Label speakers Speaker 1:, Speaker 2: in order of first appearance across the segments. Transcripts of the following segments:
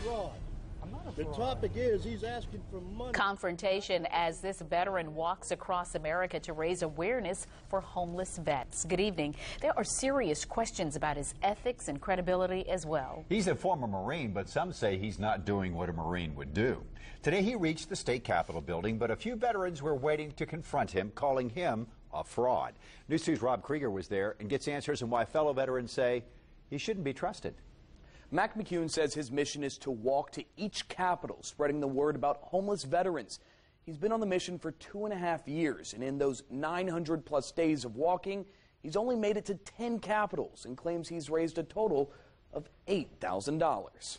Speaker 1: fraud. The topic is he's asking for money.
Speaker 2: Confrontation as this veteran walks across America to raise awareness for homeless vets. Good evening. There are serious questions about his ethics and credibility as well.
Speaker 3: He's a former Marine, but some say he's not doing what a Marine would do. Today he reached the state capitol building, but a few veterans were waiting to confront him, calling him a fraud. News 2's Rob Krieger was there and gets answers on why fellow veterans say he shouldn't be trusted.
Speaker 4: Mac McCune says his mission is to walk to each capital, spreading the word about homeless veterans. He's been on the mission for 2.5 years, and in those 900+ days of walking, he's only made it to 10 capitals and claims he's raised a total of $8,000.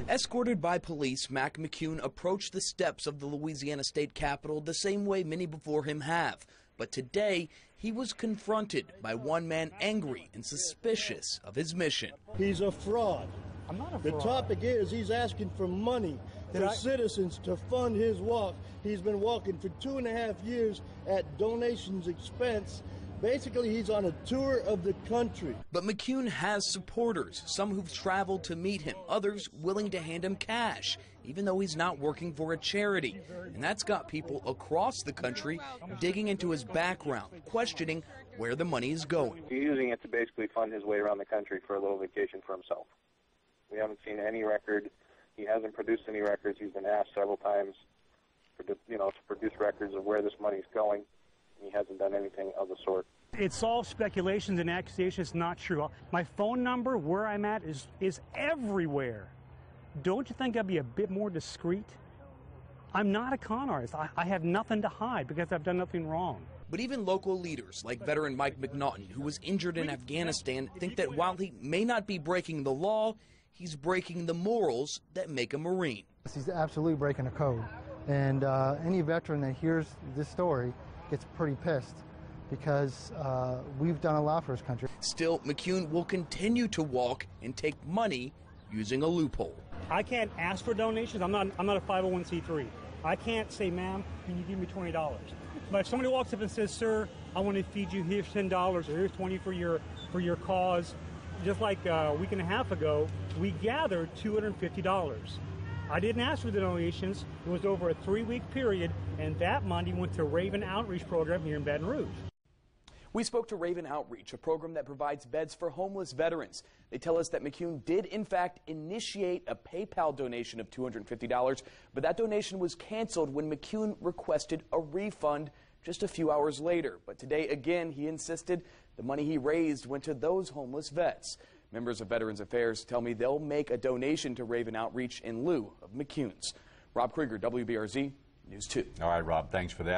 Speaker 4: Escorted by police, Mac McCune approached the steps of the Louisiana State Capitol the same way many before him have. But today, he was confronted by one man angry and suspicious of his mission.
Speaker 1: He's a fraud.
Speaker 5: I'm not a fraud.
Speaker 1: The topic is he's asking for money for citizens to fund his walk. He's been walking for 2.5 years at donations expense. Basically, he's on a tour of the country.
Speaker 4: But McCune has supporters, some who've traveled to meet him, others willing to hand him cash, even though he's not working for a charity. And that's got people across the country digging into his background, questioning where the money is going.
Speaker 6: He's using it to basically fund his way around the country for a little vacation for himself. We haven't seen any record. He hasn't produced any records. He's been asked several times to produce records of where this money's going. He hasn't done anything of the sort.
Speaker 5: It's all speculations and accusations. It's not true. My phone number, where I'm at, is everywhere. Don't you think I'd be a bit more discreet? I'm not a con artist. I have nothing to hide because I've done nothing wrong.
Speaker 4: But even local leaders like veteran Mike McNaughton, who was injured in Afghanistan, think that while he may not be breaking the law, he's breaking the morals that make a Marine.
Speaker 7: He's absolutely breaking the code. And any veteran that hears this story gets pretty pissed because we've done a lot for this country.
Speaker 4: Still, McCune will continue to walk and take money using a loophole.
Speaker 5: I can't ask for donations. I'm not a 501c3. I can't say, ma'am, can you give me $20? But if somebody walks up and says, sir, I want to feed you, here's $10 or here's $20 for your cause. Just like a week and a half ago, we gathered $250. I didn't ask for the donations. It was over a 3-week period, and that money went to Raven Outreach Program here in Baton Rouge.
Speaker 4: We spoke to Raven Outreach, a program that provides beds for homeless veterans. They tell us that McCune did, in fact, initiate a PayPal donation of $250, but that donation was canceled when McCune requested a refund just a few hours later. But today, again, he insisted the money he raised went to those homeless vets. Members of Veterans Affairs tell me they'll make a donation to Raven Outreach in lieu of McCune's. Rob Krieger, WBRZ, News 2.
Speaker 3: All right, Rob, thanks for that.